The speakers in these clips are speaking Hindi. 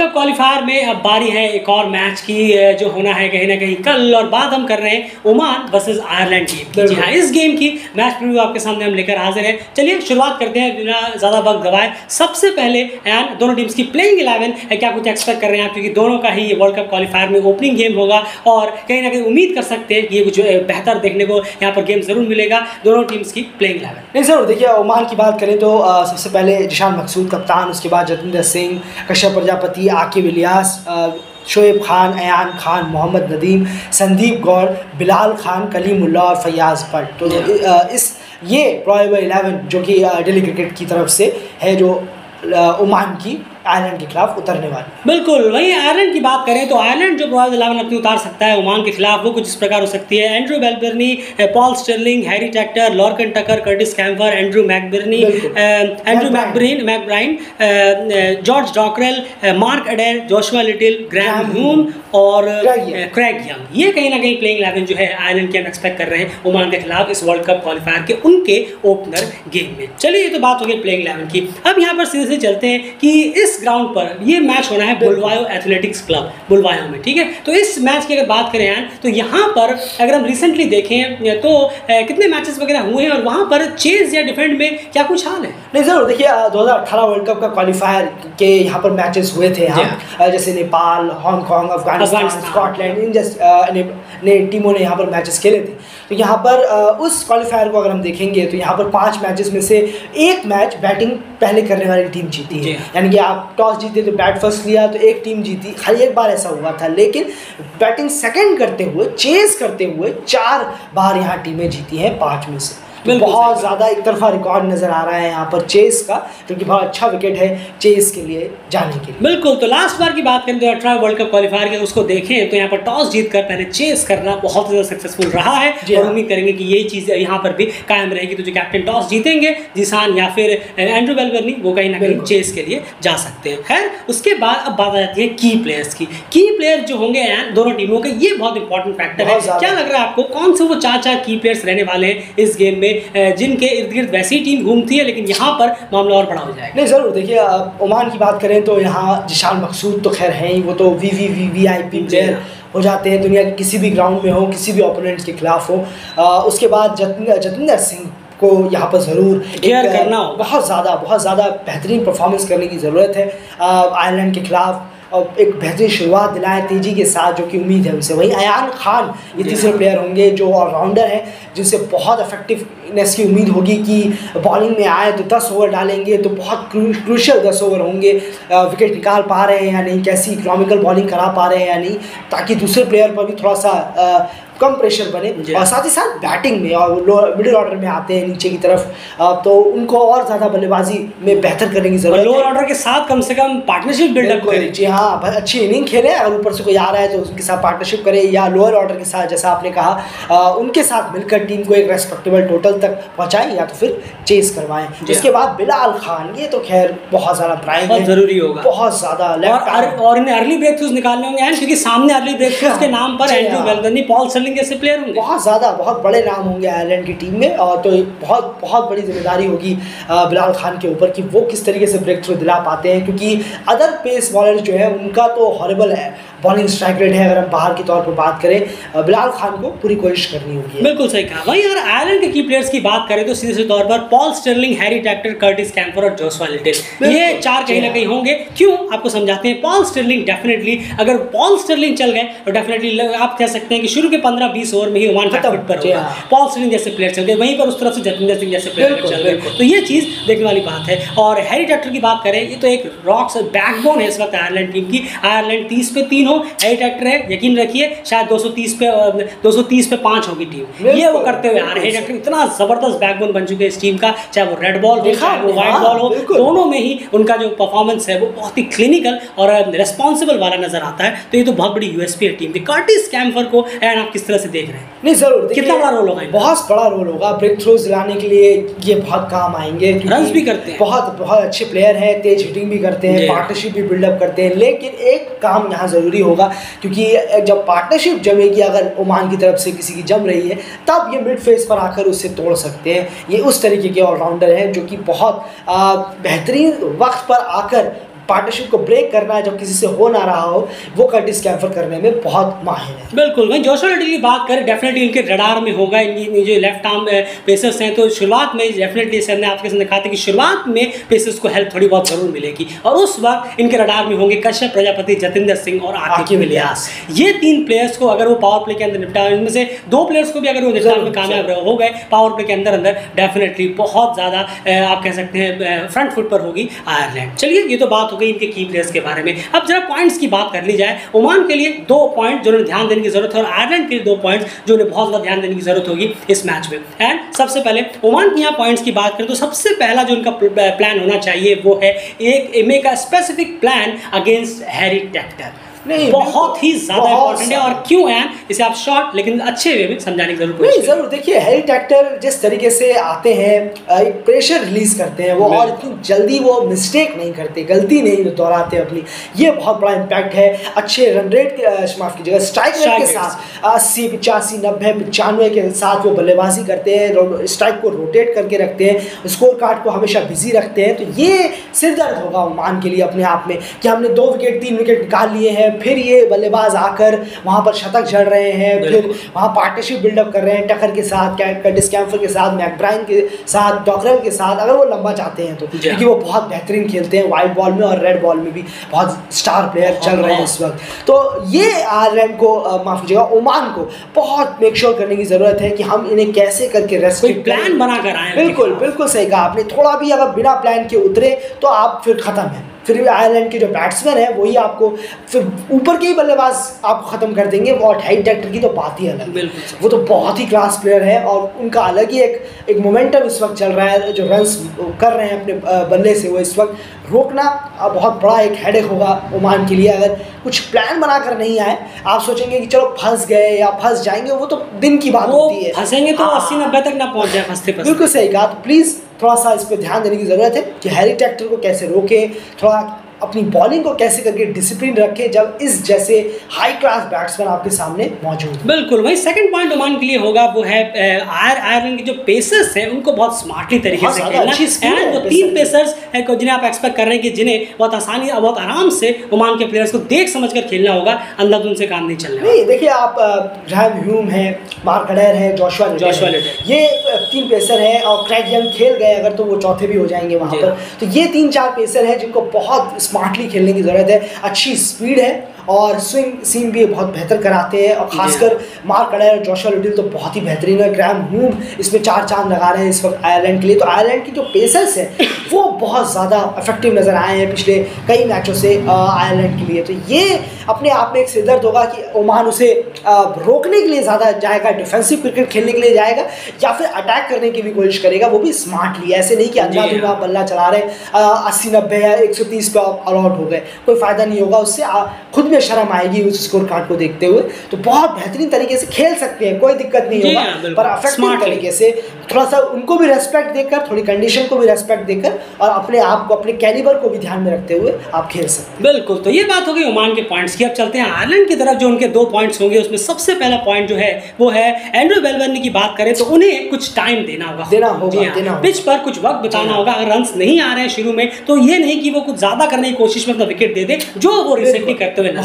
कप क्वालिफायर में अब बारी है एक और मैच की जो होना है कहीं ना कहीं कल, और बात हम कर रहे हैं ओमान वर्सेस आयरलैंड की। जी हाँ, इस गेम की मैच प्रीव्यू आपके सामने हम लेकर हाजिर हैं। चलिए शुरुआत करते हैं बिना ज़्यादा वक्त गवाए। सबसे पहले एंड दोनों टीम्स की प्लेइंग 11 क्या कुछ एक्सपेक्ट कर रहे हैं आप, क्योंकि दोनों का ही ये वर्ल्ड कप क्वालिफायर में ओपनिंग गेम होगा और कहीं ना कहीं उम्मीद कर सकते हैं कि ये कुछ बेहतर देखने को यहाँ पर गेम जरूर मिलेगा दोनों टीम्स की प्लेइंग 11। नहीं जरूर, देखिए ओमान की बात करें तो सबसे पहले जिशान मकसूद कप्तान, उसके बाद जतिंदर सिंह, कश्यप प्रजापति, आकिब इलियास, शोएब खान, अयान खान, मोहम्मद नदीम, संदीप गौर, बिलाल खान, कलीमुल्लाह और फैयाज भट्ट। तो ये प्रोबेबल 11 जो कि दिल्ली क्रिकेट की तरफ से है जो ओमान की आयरलैंड के खिलाफ उतरने वाली। बिल्कुल, वहीं आयरलैंड की बात करें तो आयरलैंड जो प्रोबेबल 11 अपनी उतार सकता है ओमान के खिलाफ वो कुछ इस प्रकार हो सकती है। Andrew Balbirnie, Paul Stirling, Harry Tector, Lorcan Tucker, Curtis Campher, Andrew McBrine, George Dockrell, Mark Adair, Joshua Little, Graham Hume और क्रेग यंग। ये कहीं ना कहीं प्लेइंग 11 जो है आयरलैंड की हम एक्सपेक्ट कर रहे हैं ओमान के खिलाफ इस वर्ल्ड कप क्वालिफायर के उनके ओपनर गेम में। चलिए, ये तो बात हो गई प्लेइंग 11 की। अब यहाँ पर सीधे से चलते हैं कि इस ग्राउंड पर ये मैच होना है बुलवायो एथलेटिक्स क्लब बुलवायो में, ठीक है। तो इस मैच की अगर बात करें यार तो यहाँ पर अगर हम रिसेंटली देखें तो कितने मैचेस वगैरह हुए हैं और वहाँ पर चेज या डिफेंड में क्या कुछ हाल है? नहीं जरूर, देखिए 2018 वर्ल्ड कप का क्वालिफायर के यहाँ पर मैचेस हुए थे यहाँ, जैसे नेपाल, हांगकांग, अफगानिस्तान, स्कॉटलैंड, इन टीमों ने यहाँ पर मैचेस खेले थे। तो यहाँ पर उस क्वालिफायर को अगर हम देखेंगे तो यहाँ पर 5 मैचेस में से एक मैच बैटिंग पहले करने वाली टीम जीती है, यानी कि आप टॉस जीते तो बैट फर्स्ट लिया तो एक टीम जीती। खाली एक बार ऐसा हुआ था, लेकिन बैटिंग सेकंड करते हुए, चेस करते हुए 4 बार यहाँ टीमें जीती हैं 5 में से। बहुत ज़्यादा एक तरफा रिकॉर्ड नज़र आ रहा है यहाँ पर चेस का, क्योंकि बहुत अच्छा विकेट है चेस के लिए जाने के लिए। बिल्कुल, तो लास्ट बार की बात करें तो 18 वर्ल्ड कप क्वालिफायर के उसको देखें तो यहाँ पर टॉस जीतकर पहले चेस करना बहुत ज़्यादा सक्सेसफुल रहा है और उम्मीद करेंगे कि यही चीज़ यहाँ पर भी कायम रहेगी। तो जो कैप्टन टॉस जीतेंगे जिसान या फिर एंड्रू बेलबर्नी वो कहीं ना कहीं चेस के लिए जा सकते हैं। खैर, उसके बाद अब बात आ जाती है की प्लेयर्स की। की प्लेयर जो होंगे दोनों टीमों के, ये बहुत इंपॉर्टेंट फैक्टर है। क्या लग रहा है आपको, कौन से वो 4 की प्लेयर्स रहने वाले हैं इस गेम में जिनके इर्द गिर्द वैसी टीम घूमती है लेकिन यहाँ पर मामला और बड़ा हो जाएगा? नहीं जरूर, देखिए ओमान की बात करें तो यहाँ जिशान मकसूद तो खैर है ही, वो तो वीआईपी प्लेयर हो जाते हैं दुनिया के किसी भी ग्राउंड में हो, किसी भी ओपोनेंट्स के खिलाफ हो। उसके बाद जतिंदर सिंह को यहाँ पर ज़रूर केयर करना हो, बहुत ज़्यादा बेहतरीन परफॉर्मेंस करने की ज़रूरत है आयरलैंड के खिलाफ और एक बेहतरीन शुरुआत दिलाएं तेज़ी के साथ, जो कि उम्मीद है उनसे। वहीं अयान खान ये तीसरे प्लेयर होंगे जो ऑलराउंडर हैं, जिनसे बहुत इफेक्टिवनेस की उम्मीद होगी कि बॉलिंग में आए तो 10 ओवर डालेंगे तो बहुत क्रूशियल 10 ओवर होंगे। विकेट निकाल पा रहे हैं या नहीं, कैसी इकोनॉमिकल बॉलिंग करा पा रहे हैं या नहीं, ताकि दूसरे प्लेयर पर भी थोड़ा सा कम प्रेशर बने। और साथ ही साथ बैटिंग में और मिडिल ऑर्डर में आते हैं नीचे की तरफ, तो उनको और ज़्यादा बल्लेबाजी में बेहतर करने की ज़रूरत है। लोअर ऑर्डर के साथ कम से कम पार्टनरशिप बिल्डअप करें। जी हाँ, अच्छी इनिंग खेलें, अगर ऊपर से कोई आ रहा है तो उनके साथ पार्टनरशिप करें, या लोअर ऑर्डर के साथ जैसा आपने कहा उनके साथ मिलकर टीम को एक रेस्पेक्टेबल टोटल तक पहुँचाएं या तो फिर चेस करवाएं। इसके बाद बिलाल खान, ये तो खैर बहुत ज़्यादा प्राइम है, जरूरी होगा, बहुत ज़्यादा और इन्हें अर्ली ब्रेक थ्रूज निकालने होंगे क्योंकि सामने अर्ली ब्रेक थ्रूज के नाम पर एंड्रू बेलबर्नी, पॉल स्टर्लिंग जैसे प्लेयर होंगे, बहुत बड़े नाम होंगे आयरलैंड की टीम में। और तो बहुत बड़ी जिम्मेदारी होगी बिलाल खान के ऊपर कि वो किस तरीके से ब्रेक थ्रू दिला पाते हैं, क्योंकि अदर पेस बॉलर जो है उनका तो हॉरिबल है बॉलिंग स्ट्राइक रेट है। अगर हम बाहर के तौर पर बात करें, बिलाल खान को पूरी कोशिश करनी होगी। बिल्कुल सही कहा। वहीं अगर आयरलैंड के की प्लेयर्स की बात करें तो सीधे तौर पर Paul Stirling, Harry Tector, Curtis Campher और जोशुआ लिटिल, ये 4 कहीं ना कहीं होंगे। क्यों, आपको समझाते हैं। पॉल स्टर्लिंग डेफिनेटली, अगर पॉल स्टर्लिंग चल गए तो डेफिनेटली आप कह सकते हैं कि शुरू के 15-20 ओवर में ही ओमान फिट पर होगा। पॉल स्टर्लिंग जैसे प्लेयर चल गए, वहीं पर उस तरफ से जतिंदर सिंह जैसे प्लेयर चल गए, तो ये चीज़ देखने वाली बात है। और हैरी टैक्टर की बात करें, ये तो एक रॉक्स बैकबोन है इस वक्त आयरलैंड टीम की। आयरलैंड 30 पे 3 हो, हैरी टैक्टर है, यकीन रखिए शायद 230 पे 5 होगी टीम। ये वो करते हुए आ रहे हैं। इतना जबरदस्त बैकबोन बन चुके हैं इस टीम का, चाहे वो रेड बॉल हो चाहे वो वाइट बॉल हो, दोनों में ही उनका जो परफॉर्मेंस है वो बहुत ही क्लिनिकल और रिस्पॉन्सिबल वाला नजर आता है। तो ये तो बहुत बड़ी यूएसपी है टीम की। कर्टिस कैम्फर को एंड आप किस तरह से देख रहे हैं? नहीं जरूर, कितना बड़ा रोल होगा? बहुत बड़ा रोल होगा। ब्रेक थ्रूज दिलाने के लिए ये बहुत काम आएंगे, रन्स भी करते हैं, बहुत अच्छे प्लेयर हैं, तेज हिटिंग भी करते हैं, पार्टनरशिप भी बिल्डअप करते हैं। लेकिन एक काम यहाँ ज़रूरी होगा, क्योंकि जब पार्टनरशिप जमेगी, अगर ओमान की तरफ से किसी की जम रही है, तब ये मिड फेस पर आकर उससे तोड़ सकते हैं। ये उस तरीके के ऑलराउंडर हैं जो कि बहुत बेहतरीन वक्त पर आकर पार्टनरशिप को ब्रेक करना है जब किसी से हो ना रहा हो, वो कर्टिस कैम्फर करने में बहुत माहिर है। बिल्कुल, वहीं जोशुआ लिटिल की बात करें, डेफिनेटली इनके रडार में होगा। इनकी जो लेफ्ट आर्म पेसर्स हैं, तो शुरुआत में डेफिनेटली हमने आपके सामने कहा था कि शुरुआत में पेसर्स को हेल्प थोड़ी बहुत जरूर मिलेगी, और उस वक्त इनके रडार में होंगे कश्यप प्रजापति, जतिंदर सिंह और आकिब इलियास। ये 3 प्लेयर्स को अगर वो पावर प्ले के अंदर निपटा, इनमें से 2 प्लेयर्स को भी अगर वो निपटाने में कामयाब हो गए पावर प्ले के अंदर डेफिनेटली बहुत ज़्यादा आप कह सकते हैं फ्रंट फुट पर होगी आयरलैंड। चलिए, ये तो बात हो गई इनके की प्लेयर्स के बारे में। अब जरा पॉइंट्स की बात कर ली जाए। ओमान के लिए 2 पॉइंट जो उन्हें ध्यान देने की जरूरत है, और आयरलैंड के लिए 2 पॉइंट्स जो उन्हें बहुत ज़्यादा ध्यान देने की जरूरत होगी इस मैच में। एंड सबसे पहले ओमान की यहाँ पॉइंट्स की बात करें तो सबसे पहला जो उनका प्लान होना चाहिए वो है एक make a specific plan against Harry Tector. नहीं, बहुत ही ज्यादा इंपॉर्टेंट है, और क्यों है इसे आप शॉर्ट लेकिन अच्छे वे में समझाने की जरूरत नहीं, जरूर। देखिए, हैरी टैक्टर जिस तरीके से आते हैं, एक प्रेशर रिलीज करते हैं वो, और इतनी जल्दी वो मिस्टेक नहीं करते, गलती नहीं दोहराते अपनी, ये बहुत बड़ा इम्पैक्ट है। अच्छे रन रेट माफ कीजिएगा स्ट्राइक रेट के साथ 80, 85, 90, 95 के साथ वो बल्लेबाजी करते हैं, स्ट्राइक को रोटेट करके रखते हैं, स्कोर कार्ड को हमेशा बिजी रखते हैं। तो ये सिरदर्द होगा ओमान के लिए अपने आप में कि हमने 2 विकेट 3 विकेट निकाल लिए हैं, फिर ये बल्लेबाज आकर वहाँ पर शतक जड़ रहे हैं, फिर वहाँ पार्टनरशिप बिल्डअप कर रहे हैं टकर के साथ, कर्टिस कैम्फर के साथ, मैकब्राइन के साथ, डॉकरेल के साथ, अगर वो लंबा चाहते हैं तो, क्योंकि वो बहुत बेहतरीन खेलते हैं, वाइट बॉल में और रेड बॉल में भी बहुत स्टार प्लेयर चल रहे हैं इस वक्त। तो ये आयरलैंड को माफ कीजिएगा ओमान को बहुत मेक श्योर करने की जरूरत है कि हम इन्हें कैसे करके रेस्ट्रिक्ट प्लान बनाकर आए। बिल्कुल बिल्कुल सही कहा आपने। थोड़ा भी अगर बिना प्लान के उतरे तो आप फिर खत्म है। फिर आयरलैंड के जो बैट्समैन है वही आपको फिर ऊपर के ही बल्लेबाज आपको खत्म कर देंगे। और हैरी टैक्टर की तो बात ही अलग है, वो तो बहुत ही क्लास प्लेयर है, और उनका अलग ही एक मोमेंटम इस वक्त चल रहा है। जो रन्स कर रहे हैं अपने बल्ले से, वो इस वक्त रोकना बहुत बड़ा एक हेडेक होगा ओमान के लिए। अगर कुछ प्लान बनाकर नहीं आए, आप सोचेंगे कि चलो फंस गए या फंस जाएंगे, वो तो दिन की बात होती है। फंसेंगे तो 80-90 तक ना पहुंच जाए फंसते। बिल्कुल सही कहा। तो प्लीज़ थोड़ा सा इस पर ध्यान देने की ज़रूरत है कि हैरी टैक्टर को कैसे रोके, थोड़ा अपनी बॉलिंग को कैसे करके डिसिप्लिन रखे जब इस जैसे हाई क्लास बैट्समैन आपके सामने मौजूद। बिल्कुल, वही सेकंड पॉइंट ओमान के लिए होगा वो है आयरलैंड के जो पेसर्स हैं उनको बहुत स्मार्टली तरीके से खेलना। एंड वो 3 पेसर्स हैं जिन्हें आप एक्सपेक्ट कर रहे हैं कि जिन्हें बहुत आसानी और बहुत आराम से ओमान के प्लेयर्स को देख समझ कर खेलना होगा, अंधाधुंध से काम नहीं चलने वाला। नहीं, देखिए आप ग्राहम ह्यूम है, मार्क अडेर है, जोशुआ लिटिल, ये 3 पेसर हैं, और क्रेग यंग खेल गए अगर तो वो चौथे भी हो जाएंगे वहाँ पर। तो ये 3-4 पेसर हैं जिनको बहुत स्मार्टली खेलने की ज़रूरत है। अच्छी स्पीड है और स्विंग सीम भी बहुत बेहतर कराते हैं, और खासकर मार्क अडेर और जोशुआ लिटिल तो बहुत ही बेहतरीन है। ग्राहम ह्यूम इसमें 4 चांद लगा रहे हैं इस वक्त आयरलैंड के लिए। तो आयरलैंड की जो पेसर्स हैं वो बहुत ज़्यादा इफेक्टिव नज़र आए हैं पिछले कई मैचों से आयरलैंड के लिए। तो ये अपने आप में एक सिरदर्द होगा कि ओमान उसे रोकने के लिए ज़्यादा जाएगा, डिफेंसिव क्रिकेट खेलने के लिए जाएगा, या फिर अटैक करने की भी कोशिश करेगा, वो भी स्मार्टली। ऐसे नहीं कि अंधाधुंध आप बल्ला चला रहे 80-90 या 130 पे ऑल आउट हो गए, कोई फ़ायदा नहीं होगा उससे। खुद में शर्म आएगी उस स्कोर कार्ड को देखते हुए। तो बहुत बेहतरीन तरीके से खेल सकते हैं, कोई दिक्कत नहीं होगा, पर इफेक्टिव तरीके से थोड़ा सा उनको भी रेस्पेक्ट देकर, थोड़ी कंडीशन को भी रेस्पेक्ट देकर, और अपने आप को, अपने कैलिबर को भी ध्यान में रखते हुए आप खेल सकते हैं। बिल्कुल, तो ये बात हो गई ओमान के पॉइंट्स की। अब चलते हैं आयरलैंड की तरफ, जो उनके 2 पॉइंट्स होंगे। उसमें सबसे पहला पॉइंट जो है वो है एंड्रू बेलवर्नी की बात करें तो उन्हें कुछ टाइम देना होगा, पिच पर कुछ वक्त बिताना होगा। अगर रन्स नहीं आ रहे हैं शुरू में, तो ये नहीं कि वो कुछ ज्यादा करने की कोशिश में अपना विकेट दे दे, जो वो रिसेंटली करते हुए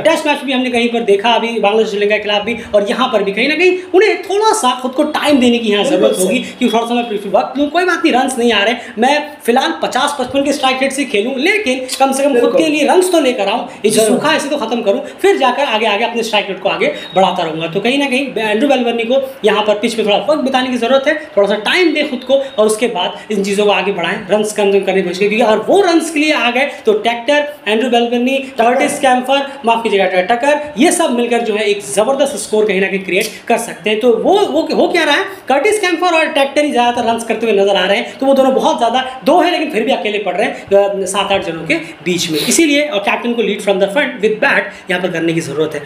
टेस्ट मैच भी हमने कहीं पर देखा, अभी बांग्लादेश श्रीलंका के खिलाफ भी, और यहाँ पर भी कहीं ना कहीं उन्हें थोड़ा सा खुद को टाइम देने की यहाँ जरूरत होगी कि थोड़ा सा मैं वक्त लूँ। कोई बात नहीं, रन्स नहीं आ रहे, मैं फिलहाल 50-55 के स्ट्राइक रेट से खेलूँ, लेकिन कम से कम खुद के लिए रन्स तो लेकर आऊँ, ये जो सूखा है इसे तो खत्म करूँ, फिर जाकर आगे आगे अपने स्ट्राइक रेट को आगे बढ़ाता रहूँगा। तो कहीं ना कहीं एंड्रू बेलवर्नी को यहाँ पर पिच पे थोड़ा वक्त बिताने की जरूरत है, थोड़ा सा टाइम दे खुद को, और उसके बाद इन चीज़ों को आगे बढ़ाएं, रन्स कम करने की कोशिश करें। क्योंकि अगर वो रन्स के लिए आ गए तो टैक्टर, एंड्रू बेलवर्नी, कर्टिस कैम्फर, माफ कीजिएगा टकर, ये सब मिलकर जो है एक जबरदस्त स्कोर कहीं ना कहीं क्रिएट कर सकते हैं। तो वो हो क्या रहा है, कर्टिस कैम्फर और टैक्टर ही ज़्यादातर रन्स करते हुए नजर आ रहे हैं। तो वो दोनों बहुत ज़्यादा 2 है, लेकिन फिर भी अकेले पड़ रहे हैं 7-8 जनों के बीच में। इसीलिए और कैप्टन को lead from the front with bat यहाँ पर करने की जरूरत है।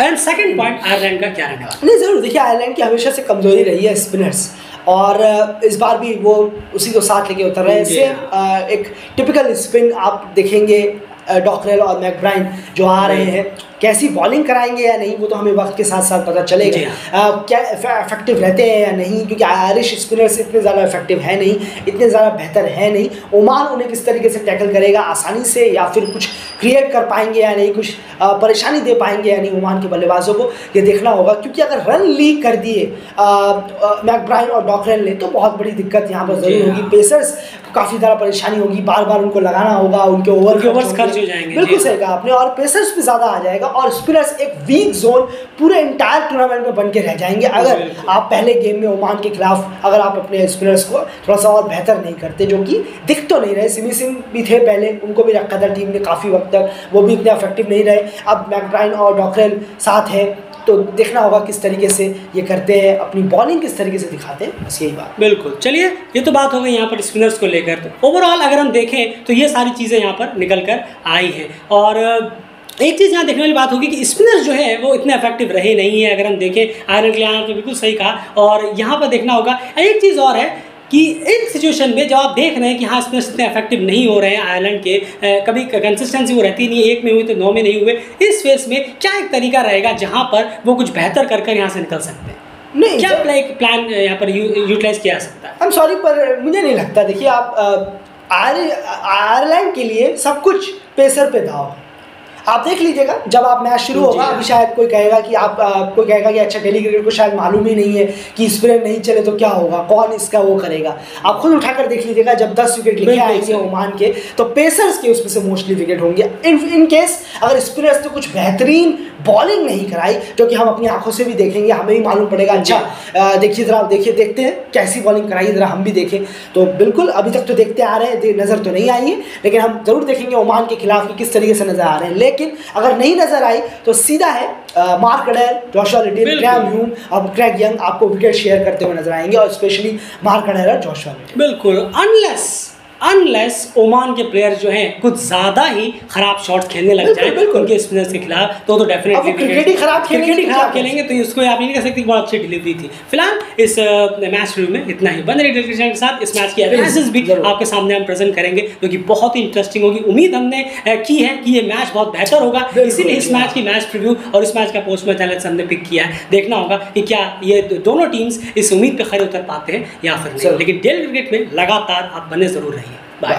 एंड सेकंड पॉइंट आयरलैंड का क्या रहने वाला? नहीं, जरूर। देखिए, आयरलैंड की हमेशा से कमजोरी रही है स्पिनर्स, और इस बार भी वो उसी को साथ लेके उतर रहे हैं। सेम एक टिपिकल स्पिन आप देखेंगे, डॉकरेल और मैकब्राइन जो आ रहे हैं, कैसी बॉलिंग कराएंगे या नहीं वो तो हमें वक्त के साथ साथ पता चलेगा। क्या इफेक्टिव रहते हैं या नहीं, क्योंकि आयरिश स्पिनर्स इतने ज़्यादा इफेक्टिव है नहीं, इतने ज़्यादा बेहतर है नहीं। ओमान उन्हें किस तरीके से टैकल करेगा आसानी से, या फिर कुछ क्रिएट कर पाएंगे या नहीं, कुछ परेशानी दे पाएंगे या नहीं ओमान के बल्लेबाजों को, ये देखना होगा। क्योंकि अगर रन लीक कर दिए मैकब्रायन और डॉकरेल ने तो बहुत बड़ी दिक्कत यहाँ पर जरूर होगी। पेसर्स काफ़ी ज़्यादा परेशानी होगी, बार बार उनको लगाना होगा, उनके ओवर्स खर्च हो जाएंगे। बिल्कुल सही कहा आपने, और पेसर्स भी ज़्यादा आ जाएगा और स्पिनर्स एक वीक जोन पूरे इंटायर टूर्नामेंट में बन के रह जाएंगे। अगर आप पहले गेम में ओमान के खिलाफ अगर आप अपने स्पिनर्स को थोड़ा सा और बेहतर नहीं करते, जो कि दिख तो नहीं रहे। सिमी सिंह भी थे पहले, उनको भी रखा था टीम ने काफ़ी वक्त तक, वो भी इतने इफेक्टिव नहीं रहे। अब मैकब्रायन और डॉकरेल साथ हैं, तो देखना होगा किस तरीके से ये करते हैं, अपनी बॉलिंग किस तरीके से दिखाते हैं, बस यही बात। बिल्कुल, चलिए ये तो बात हो गई यहाँ पर स्पिनर्स को लेकर। तो ओवरऑल अगर हम देखें तो ये सारी चीज़ें यहाँ पर निकल कर आई हैं। और एक चीज़ यहाँ देखने वाली बात होगी कि स्पिनर्स जो है वो इतने इफेक्टिव रहे नहीं है। अगर हम देखें आयरलैंड के लिए आना तो बिल्कुल सही कहा। और यहाँ पर देखना होगा एक चीज़ और है कि इन सिचुएशन में जब आप देख रहे हैं कि हाँ स्पिनर्स इतने इफेक्टिव नहीं हो रहे हैं आयरलैंड के, कभी कंसिस्टेंसी वो रहती नहीं, एक में हुई तो 9 में नहीं हुए, इस फेस में क्या एक तरीका रहेगा जहाँ पर वो कुछ बेहतर कर यहाँ से निकल सकते हैं? नहीं, क्या प्लान यहाँ पर यूटिलाइज किया जा सकता है? आई एम सॉरी पर मुझे नहीं लगता। देखिए आप आयरलैंड के लिए सब कुछ पेसर पे दाव है। आप देख लीजिएगा जब आप मैच शुरू होगा, अभी शायद कोई कहेगा कि अच्छा डेली क्रिकेट को शायद मालूम ही नहीं है कि स्पिनर नहीं चले तो क्या होगा, कौन इसका वो करेगा। आप खुद उठाकर देख लीजिएगा जब 10 विकेट लिखे आएंगे ओमान के तो पेसर्स के उसमें से मोस्टली विकेट होंगे। इन केस अगर स्पिनर्स तो कुछ बेहतरीन बॉलिंग नहीं कराई, जो कि हम अपनी आंखों से भी देखेंगे, हमें भी मालूम पड़ेगा अच्छा देखिए ज़रा देखते हैं कैसी बॉलिंग कराई, ज़रा हम भी देखें। तो बिल्कुल अभी तक तो देखते आ रहे हैं, नज़र तो नहीं आई है, लेकिन हम ज़रूर देखेंगे ओमान के खिलाफ कि किस तरीके से नज़र आ रहे हैं। लेकिन अगर नहीं नजर आई तो सीधा है mark अडेल, Joshua Little, Graham Hume और क्रेग यंग आपको विकेट शेयर करते हुए नजर आएंगे, और स्पेशली मार्क अडेल और जोशुआ लिटिल। बिल्कुल, अनलेस ओमान के प्लेयर जो हैं कुछ ज़्यादा ही खराब शॉट्स खेलने लग जाए उनके स्पिनर्स के खिलाफ, तो डेफिनेटली क्रिकेट ही खराब खेलेंगे तो इसको आप नहीं कह सकते बहुत अच्छी डिलीवरी थी। फिलहाल इस मैच रिव्यू में इतना ही। बने रहिए के साथ, इस मैच की एनालिसिस भी आपके सामने हम प्रेजेंट करेंगे जो कि बहुत ही इंटरेस्टिंग होगी। उम्मीद हमने की है कि ये मैच बहुत बेहतर होगा, इसीलिए इस मैच की मैच रिव्यू और इस मैच का पोस्ट मैच एनालिसिस हमने पिक किया है। देखना होगा कि क्या ये दोनों टीम्स इस उम्मीद पर खरे उतर पाते हैं या फिर नहीं। लेकिन डेली क्रिकेट में लगातार आप बने जरूर रहिए। बाय।